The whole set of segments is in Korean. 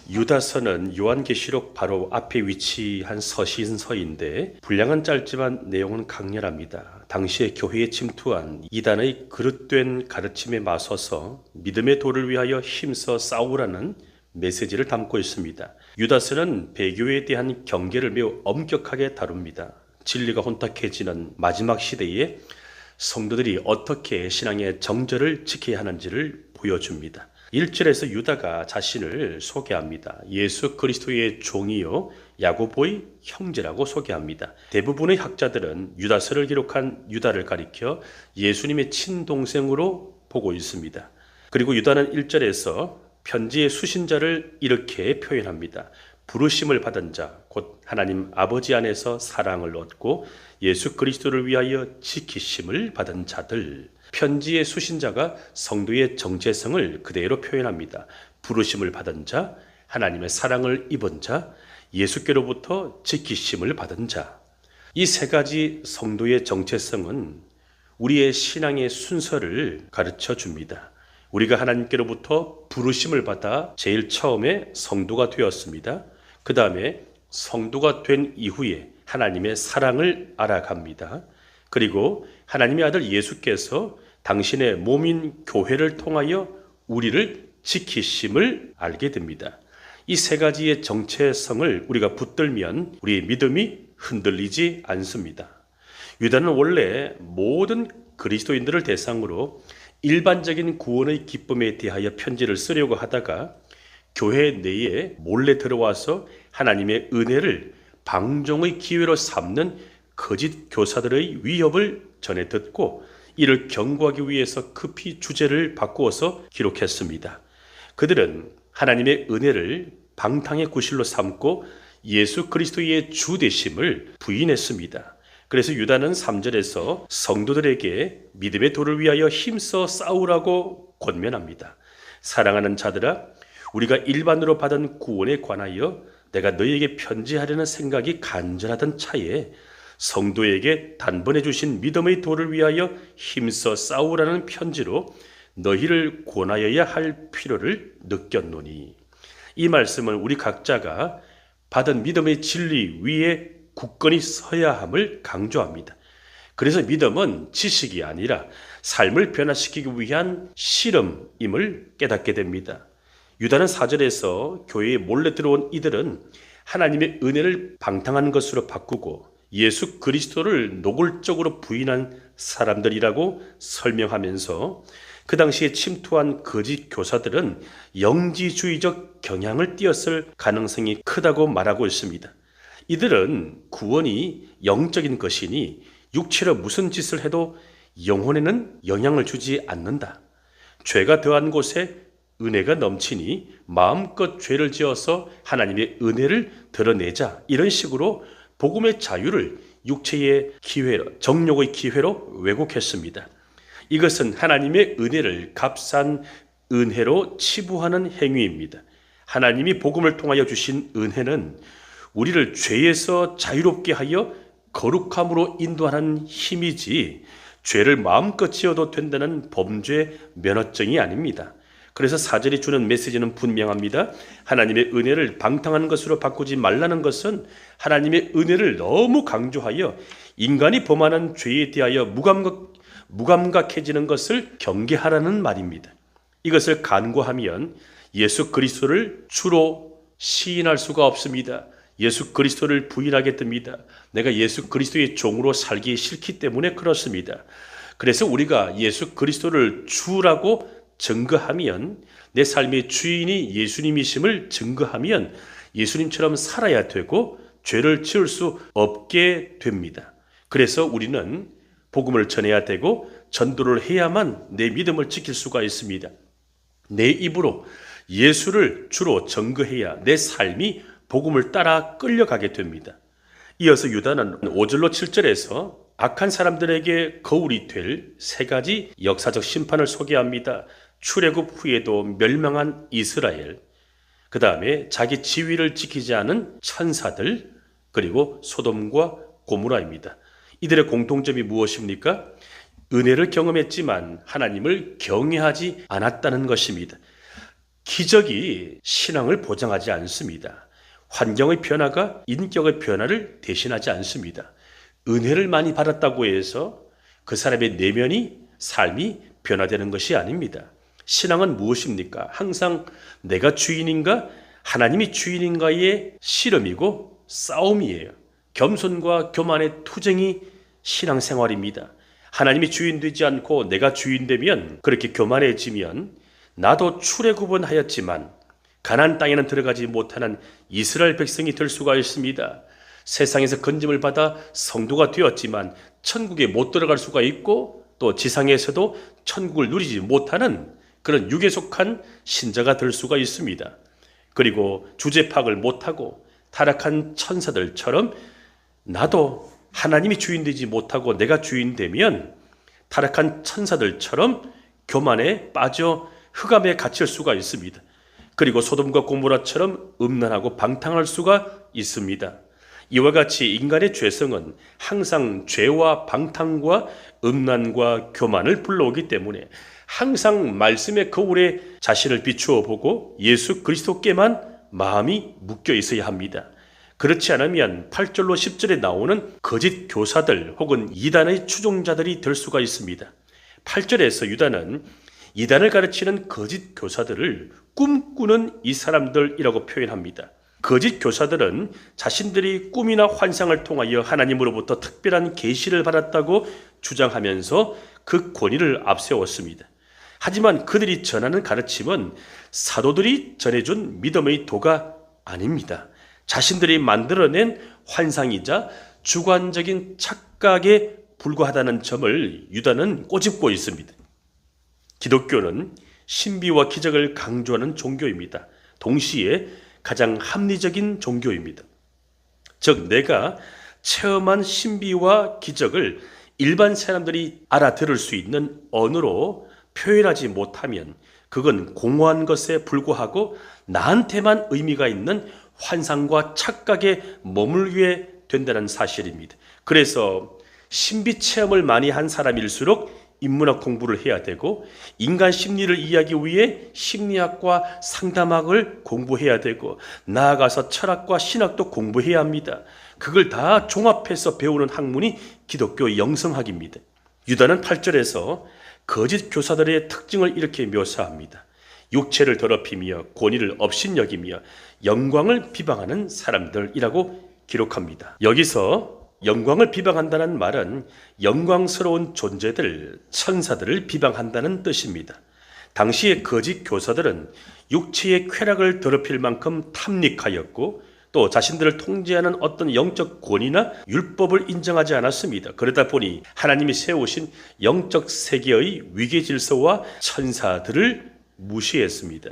유다서는 요한계시록 바로 앞에 위치한 서신서인데 분량은 짧지만 내용은 강렬합니다. 당시에 교회에 침투한 이단의 그릇된 가르침에 맞서서 믿음의 도를 위하여 힘써 싸우라는 메시지를 담고 있습니다. 유다서는 배교에 대한 경계를 매우 엄격하게 다룹니다. 진리가 혼탁해지는 마지막 시대에 성도들이 어떻게 신앙의 정절을 지켜야 하는지를 보여줍니다. 1절에서 유다가 자신을 소개합니다. 예수 그리스도의 종이요 야고보의 형제라고 소개합니다. 대부분의 학자들은 유다서를 기록한 유다를 가리켜 예수님의 친동생으로 보고 있습니다. 그리고 유다는 1절에서 편지의 수신자를 이렇게 표현합니다. 부르심을 받은 자, 곧 하나님 아버지 안에서 사랑을 얻고 예수 그리스도를 위하여 지키심을 받은 자들. 편지의 수신자가 성도의 정체성을 그대로 표현합니다. 부르심을 받은 자, 하나님의 사랑을 입은 자, 예수께로부터 지키심을 받은 자. 이 세 가지 성도의 정체성은 우리의 신앙의 순서를 가르쳐 줍니다. 우리가 하나님께로부터 부르심을 받아 제일 처음에 성도가 되었습니다. 그 다음에 성도가 된 이후에 하나님의 사랑을 알아갑니다. 그리고 하나님의 아들 예수께서 당신의 몸인 교회를 통하여 우리를 지키심을 알게 됩니다. 이 세 가지의 정체성을 우리가 붙들면 우리의 믿음이 흔들리지 않습니다. 유다는 원래 모든 그리스도인들을 대상으로 일반적인 구원의 기쁨에 대하여 편지를 쓰려고 하다가 교회 내에 몰래 들어와서 하나님의 은혜를 방종의 기회로 삼는 거짓 교사들의 위협을 전해 듣고 이를 경고하기 위해서 급히 주제를 바꾸어서 기록했습니다. 그들은 하나님의 은혜를 방탕의 구실로 삼고 예수 그리스도의 주 되심을 부인했습니다. 그래서 유다는 3절에서 성도들에게 믿음의 도를 위하여 힘써 싸우라고 권면합니다. 사랑하는 자들아, 우리가 일반으로 받은 구원에 관하여 내가 너희에게 편지하려는 생각이 간절하던 차에 성도에게 단번에 주신 믿음의 도를 위하여 힘써 싸우라는 편지로 너희를 권하여야 할 필요를 느꼈노니. 이 말씀은 우리 각자가 받은 믿음의 진리 위에 굳건히 서야 함을 강조합니다. 그래서 믿음은 지식이 아니라 삶을 변화시키기 위한 실험임을 깨닫게 됩니다. 유다는 4절에서 교회에 몰래 들어온 이들은 하나님의 은혜를 방탕한 것으로 바꾸고 예수 그리스도를 노골적으로 부인한 사람들이라고 설명하면서 그 당시에 침투한 거짓 교사들은 영지주의적 경향을 띄었을 가능성이 크다고 말하고 있습니다. 이들은 구원이 영적인 것이니 육체로 무슨 짓을 해도 영혼에는 영향을 주지 않는다. 죄가 더한 곳에 은혜가 넘치니 마음껏 죄를 지어서 하나님의 은혜를 드러내자. 이런 식으로 복음의 자유를 육체의 기회로, 정욕의 기회로 왜곡했습니다. 이것은 하나님의 은혜를 값싼 은혜로 치부하는 행위입니다. 하나님이 복음을 통하여 주신 은혜는 우리를 죄에서 자유롭게 하여 거룩함으로 인도하는 힘이지 죄를 마음껏 지어도 된다는 범죄 면허증이 아닙니다. 그래서 4절이 주는 메시지는 분명합니다. 하나님의 은혜를 방탕한 것으로 바꾸지 말라는 것은 하나님의 은혜를 너무 강조하여 인간이 범하는 죄에 대하여 무감각해지는 것을 경계하라는 말입니다. 이것을 간과하면 예수 그리스도를 주로 시인할 수가 없습니다. 예수 그리스도를 부인하게 됩니다. 내가 예수 그리스도의 종으로 살기 싫기 때문에 그렇습니다. 그래서 우리가 예수 그리스도를 주라고 증거하면, 내 삶의 주인이 예수님이심을 증거하면 예수님처럼 살아야 되고 죄를 지을 수 없게 됩니다. 그래서 우리는 복음을 전해야 되고 전도를 해야만 내 믿음을 지킬 수가 있습니다. 내 입으로 예수를 주로 증거해야 내 삶이 복음을 따라 끌려가게 됩니다. 이어서 유다는 5절로 7절에서 악한 사람들에게 거울이 될 세 가지 역사적 심판을 소개합니다. 출애굽 후에도 멸망한 이스라엘, 그 다음에 자기 지위를 지키지 않은 천사들, 그리고 소돔과 고모라입니다. 이들의 공통점이 무엇입니까? 은혜를 경험했지만 하나님을 경외하지 않았다는 것입니다. 기적이 신앙을 보장하지 않습니다. 환경의 변화가 인격의 변화를 대신하지 않습니다. 은혜를 많이 받았다고 해서 그 사람의 내면이 삶이 변화되는 것이 아닙니다. 신앙은 무엇입니까? 항상 내가 주인인가 하나님이 주인인가의 씨름이고 싸움이에요. 겸손과 교만의 투쟁이 신앙생활입니다. 하나님이 주인 되지 않고 내가 주인 되면, 그렇게 교만해지면 나도 출애굽은 가나안 땅에는 들어가지 못하는 이스라엘 백성이 될 수가 있습니다. 세상에서 건짐을 받아 성도가 되었지만 천국에 못 들어갈 수가 있고, 또 지상에서도 천국을 누리지 못하는 그런 육에 속한 신자가 될 수가 있습니다. 그리고 주제 파악을 못하고 타락한 천사들처럼 나도 하나님이 주인 되지 못하고 내가 주인 되면 타락한 천사들처럼 교만에 빠져 흑암에 갇힐 수가 있습니다. 그리고 소돔과 고모라처럼 음란하고 방탕할 수가 있습니다. 이와 같이 인간의 죄성은 항상 죄와 방탕과 음란과 교만을 불러오기 때문에 항상 말씀의 거울에 자신을 비추어 보고 예수 그리스도께만 마음이 묶여 있어야 합니다. 그렇지 않으면 8절로 10절에 나오는 거짓 교사들 혹은 이단의 추종자들이 될 수가 있습니다. 8절에서 유다는 이단을 가르치는 거짓 교사들을 꿈꾸는 이 사람들이라고 표현합니다. 거짓 교사들은 자신들이 꿈이나 환상을 통하여 하나님으로부터 특별한 계시를 받았다고 주장하면서 그 권위를 앞세웠습니다. 하지만 그들이 전하는 가르침은 사도들이 전해준 믿음의 도가 아닙니다. 자신들이 만들어낸 환상이자 주관적인 착각에 불과하다는 점을 유다는 꼬집고 있습니다. 기독교는 신비와 기적을 강조하는 종교입니다. 동시에 가장 합리적인 종교입니다. 즉, 내가 체험한 신비와 기적을 일반 사람들이 알아들을 수 있는 언어로 표현하지 못하면 그건 공허한 것에 불과하고 나한테만 의미가 있는 환상과 착각에 머물게 된다는 사실입니다. 그래서 신비 체험을 많이 한 사람일수록 인문학 공부를 해야 되고, 인간 심리를 이해하기 위해 심리학과 상담학을 공부해야 되고, 나아가서 철학과 신학도 공부해야 합니다. 그걸 다 종합해서 배우는 학문이 기독교 영성학입니다. 유다는 8절에서 거짓 교사들의 특징을 이렇게 묘사합니다. 육체를 더럽히며 권위를 업신여기며 영광을 비방하는 사람들이라고 기록합니다. 여기서 영광을 비방한다는 말은 영광스러운 존재들, 천사들을 비방한다는 뜻입니다. 당시의 거짓 교사들은 육체의 쾌락을 더럽힐 만큼 탐닉하였고, 또 자신들을 통제하는 어떤 영적 권위나 율법을 인정하지 않았습니다. 그러다 보니 하나님이 세우신 영적 세계의 위계 질서와 천사들을 무시했습니다.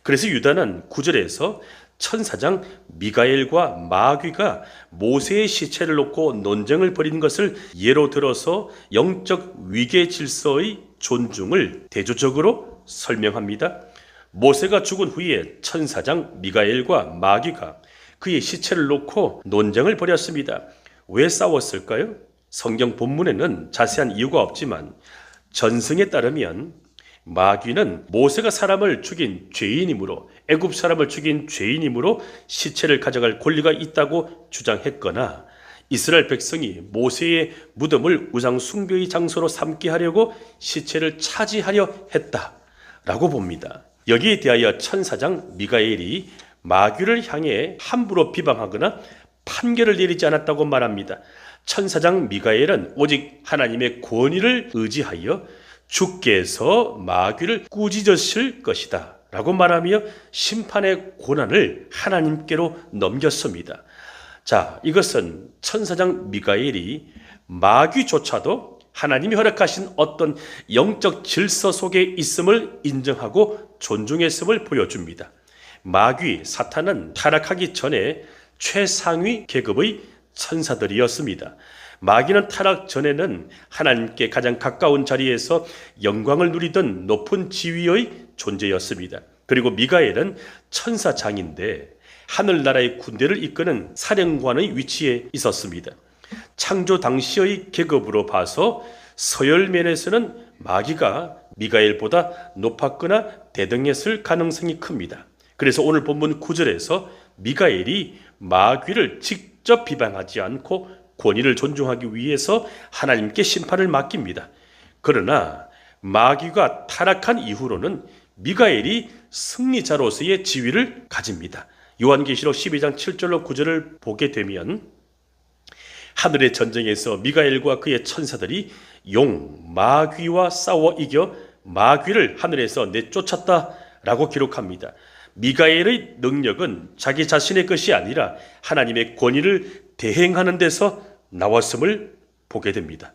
그래서 유다는 9절에서 천사장 미가엘과 마귀가 모세의 시체를 놓고 논쟁을 벌인 것을 예로 들어서 영적 위계 질서의 존중을 대조적으로 설명합니다. 모세가 죽은 후에 천사장 미가엘과 마귀가 그의 시체를 놓고 논쟁을 벌였습니다. 왜 싸웠을까요? 성경 본문에는 자세한 이유가 없지만 전승에 따르면 마귀는 모세가 사람을 죽인 죄인이므로, 애굽 사람을 죽인 죄인이므로 시체를 가져갈 권리가 있다고 주장했거나, 이스라엘 백성이 모세의 무덤을 우상 숭배의 장소로 삼게 하려고 시체를 차지하려 했다라고 봅니다. 여기에 대하여 천사장 미가엘이 마귀를 향해 함부로 비방하거나 판결을 내리지 않았다고 말합니다. 천사장 미가엘은 오직 하나님의 권위를 의지하여 주께서 마귀를 꾸짖으실 것이다 라고 말하며 심판의 고난을 하나님께로 넘겼습니다. 자, 이것은 천사장 미가엘이 마귀조차도 하나님이 허락하신 어떤 영적 질서 속에 있음을 인정하고 존중했음을 보여줍니다. 마귀, 사탄은 타락하기 전에 최상위 계급의 천사들이었습니다. 마귀는 타락 전에는 하나님께 가장 가까운 자리에서 영광을 누리던 높은 지위의 존재였습니다. 그리고 미가엘은 천사장인데 하늘나라의 군대를 이끄는 사령관의 위치에 있었습니다. 창조 당시의 계급으로 봐서 서열면에서는 마귀가 미가엘보다 높았거나 대등했을 가능성이 큽니다. 그래서 오늘 본문 9절에서 미가엘이 마귀를 직접 비방하지 않고 권위를 존중하기 위해서 하나님께 심판을 맡깁니다. 그러나 마귀가 타락한 이후로는 미가엘이 승리자로서의 지위를 가집니다. 요한계시록 12장 7절로 9절을 보게 되면 하늘의 전쟁에서 미가엘과 그의 천사들이 용 마귀와 싸워 이겨 마귀를 하늘에서 내쫓았다라고 기록합니다. 미가엘의 능력은 자기 자신의 것이 아니라 하나님의 권위를 대행하는 데서 나왔음을 보게 됩니다.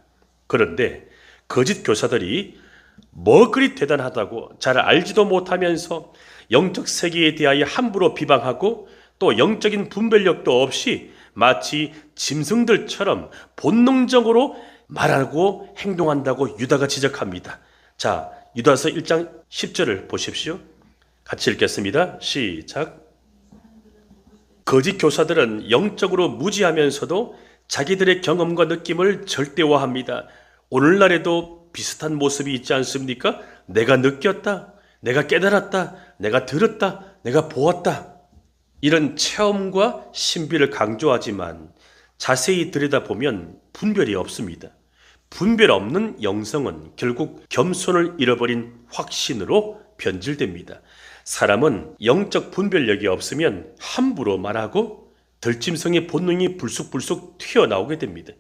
그런데 거짓 교사들이 뭐 그리 대단하다고 잘 알지도 못하면서 영적 세계에 대하여 함부로 비방하고 또 영적인 분별력도 없이 마치 짐승들처럼 본능적으로 말하고 행동한다고 유다가 지적합니다. 자, 유다서 1장 10절을 보십시오. 같이 읽겠습니다. 시작. 거짓 교사들은 영적으로 무지하면서도 자기들의 경험과 느낌을 절대화합니다. 오늘날에도 비슷한 모습이 있지 않습니까? 내가 느꼈다, 내가 깨달았다, 내가 들었다, 내가 보았다. 이런 체험과 신비를 강조하지만 자세히 들여다보면 분별이 없습니다. 분별 없는 영성은 결국 겸손을 잃어버린 확신으로 변질됩니다. 사람은 영적 분별력이 없으면 함부로 말하고 들짐승의 본능이 불쑥불쑥 튀어나오게 됩니다.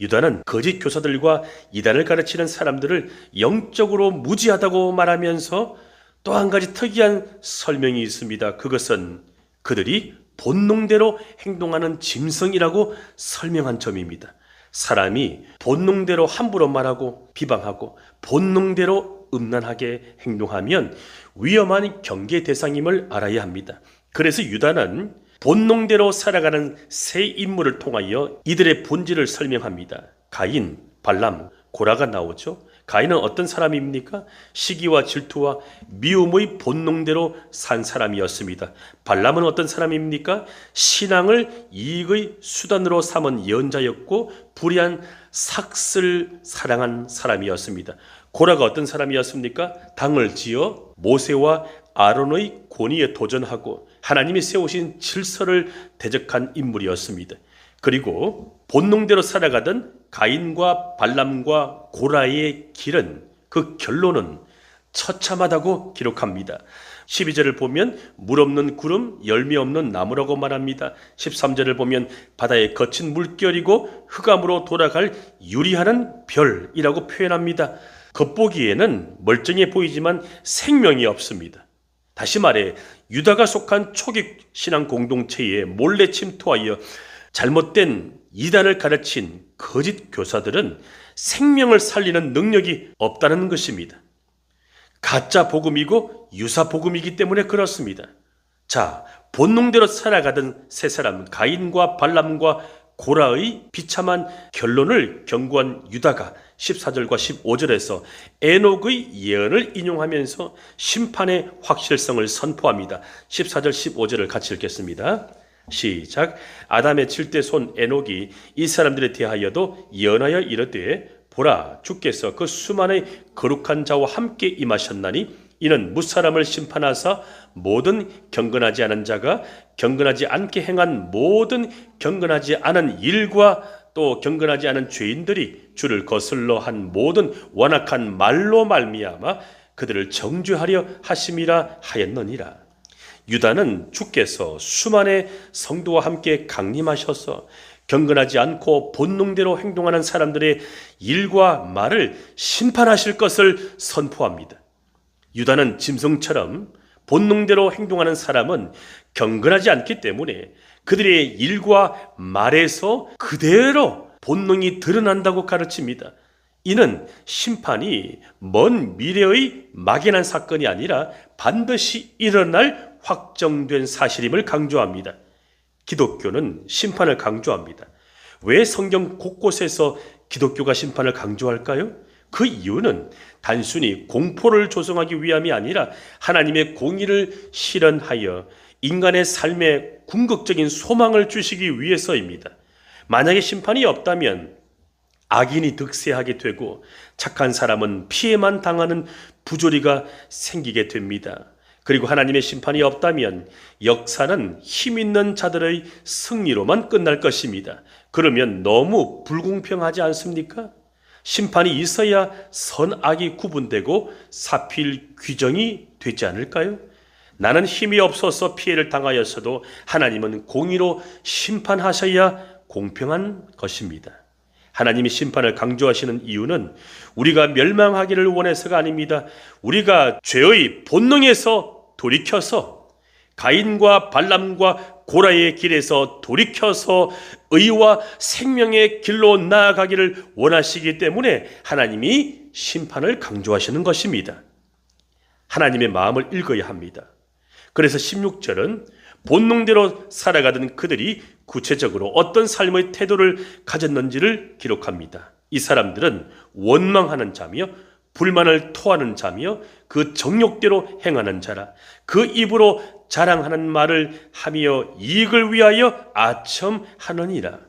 유다는 거짓 교사들과 이단을 가르치는 사람들을 영적으로 무지하다고 말하면서 또 한 가지 특이한 설명이 있습니다. 그것은 그들이 본능대로 행동하는 짐승이라고 설명한 점입니다. 사람이 본능대로 함부로 말하고 비방하고 본능대로 음란하게 행동하면 위험한 경계 대상임을 알아야 합니다. 그래서 유다는 본능대로 살아가는 세 인물을 통하여 이들의 본질을 설명합니다. 가인, 발람, 고라가 나오죠. 가인은 어떤 사람입니까? 시기와 질투와 미움의 본능대로 산 사람이었습니다. 발람은 어떤 사람입니까? 신앙을 이익의 수단으로 삼은 예언자였고 불의한 삭슬 사랑한 사람이었습니다. 고라가 어떤 사람이었습니까? 당을 지어 모세와 아론의 권위에 도전하고 하나님이 세우신 질서를 대적한 인물이었습니다. 그리고 본능대로 살아가던 가인과 발람과 고라의 길은, 그 결론은 처참하다고 기록합니다. 12절을 보면 물 없는 구름, 열매 없는 나무라고 말합니다. 13절을 보면 바다의 거친 물결이고 흑암으로 돌아갈 유리하는 별이라고 표현합니다. 겉보기에는 멀쩡해 보이지만 생명이 없습니다. 다시 말해 유다가 속한 초기 신앙 공동체에 몰래 침투하여 잘못된 이단을 가르친 거짓 교사들은 생명을 살리는 능력이 없다는 것입니다. 가짜 복음이고 유사 복음이기 때문에 그렇습니다. 자, 본능대로 살아가던 세 사람 가인과 발람과 고라의 비참한 결론을 경고한 유다가 14절과 15절에서 에녹의 예언을 인용하면서 심판의 확실성을 선포합니다. 14절 15절을 같이 읽겠습니다. 시작. 아담의 7대 손 에녹이 이 사람들에 대하여도 예언하여 이르되 보라, 주께서 그 수많은 거룩한 자와 함께 임하셨나니 이는 무사람을 심판하사 모든 경건하지 않은 자가 경건하지 않게 행한 모든 경건하지 않은 일과 또 경건하지 않은 죄인들이 주를 거슬러 한 모든 완악한 말로 말미암아 그들을 정죄하려 하심이라 하였느니라. 유다는 주께서 수많은 성도와 함께 강림하셔서 경건하지 않고 본능대로 행동하는 사람들의 일과 말을 심판하실 것을 선포합니다. 유다는 짐승처럼 본능대로 행동하는 사람은 경건하지 않기 때문에 그들의 일과 말에서 그대로 본능이 드러난다고 가르칩니다. 이는 심판이 먼 미래의 막연한 사건이 아니라 반드시 일어날 확정된 사실임을 강조합니다. 기독교는 심판을 강조합니다. 왜 성경 곳곳에서 기독교가 심판을 강조할까요? 그 이유는 단순히 공포를 조성하기 위함이 아니라 하나님의 공의를 실현하여 인간의 삶에 궁극적인 소망을 주시기 위해서입니다. 만약에 심판이 없다면 악인이 득세하게 되고 착한 사람은 피해만 당하는 부조리가 생기게 됩니다. 그리고 하나님의 심판이 없다면 역사는 힘 있는 자들의 승리로만 끝날 것입니다. 그러면 너무 불공평하지 않습니까? 심판이 있어야 선악이 구분되고 사필 규정이 되지 않을까요? 나는 힘이 없어서 피해를 당하였어도 하나님은 공의로 심판하셔야 공평한 것입니다. 하나님이 심판을 강조하시는 이유는 우리가 멸망하기를 원해서가 아닙니다. 우리가 죄의 본능에서 돌이켜서 가인과 발람과 고라의 길에서 돌이켜서 의와 생명의 길로 나아가기를 원하시기 때문에 하나님이 심판을 강조하시는 것입니다. 하나님의 마음을 읽어야 합니다. 그래서 16절은 본능대로 살아가던 그들이 구체적으로 어떤 삶의 태도를 가졌는지를 기록합니다. 이 사람들은 원망하는 자며 불만을 토하는 자며 그 정욕대로 행하는 자라. 그 입으로 자랑하는 말을 하며 이익을 위하여 아첨하느니라.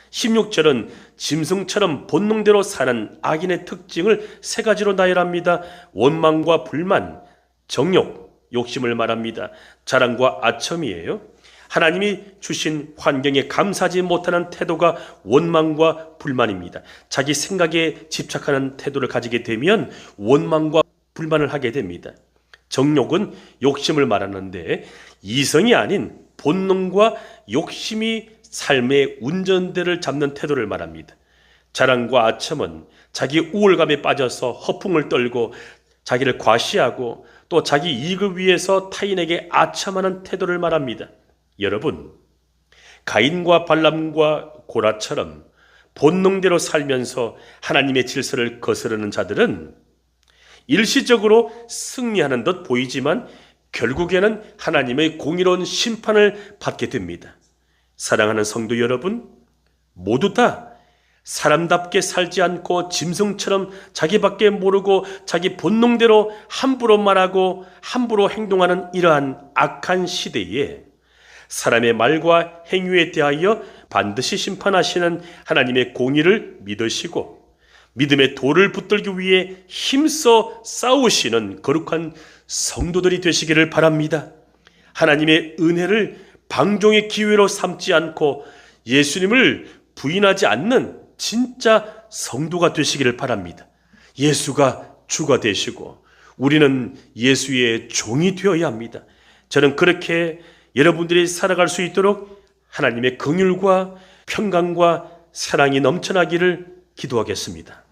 16절은 짐승처럼 본능대로 사는 악인의 특징을 세 가지로 나열합니다. 원망과 불만, 정욕, 욕심을 말합니다. 자랑과 아첨이에요. 하나님이 주신 환경에 감사하지 못하는 태도가 원망과 불만입니다. 자기 생각에 집착하는 태도를 가지게 되면 원망과 불만을 하게 됩니다. 정욕은 욕심을 말하는데 이성이 아닌 본능과 욕심이 삶의 운전대를 잡는 태도를 말합니다. 자랑과 아첨은 자기 우월감에 빠져서 허풍을 떨고 자기를 과시하고 또 자기 이익을 위해서 타인에게 아첨하는 태도를 말합니다. 여러분, 가인과 발람과 고라처럼 본능대로 살면서 하나님의 질서를 거스르는 자들은 일시적으로 승리하는 듯 보이지만 결국에는 하나님의 공의로운 심판을 받게 됩니다. 사랑하는 성도 여러분, 모두 다 사람답게 살지 않고 짐승처럼 자기밖에 모르고 자기 본능대로 함부로 말하고 함부로 행동하는 이러한 악한 시대에 사람의 말과 행위에 대하여 반드시 심판하시는 하나님의 공의를 믿으시고 믿음의 돌을 붙들기 위해 힘써 싸우시는 거룩한 성도들이 되시기를 바랍니다. 하나님의 은혜를 방종의 기회로 삼지 않고 예수님을 부인하지 않는 진짜 성도가 되시기를 바랍니다. 예수가 주가 되시고 우리는 예수의 종이 되어야 합니다. 저는 그렇게 여러분들이 살아갈 수 있도록 하나님의 긍휼과 평강과 사랑이 넘쳐나기를 기도하겠습니다.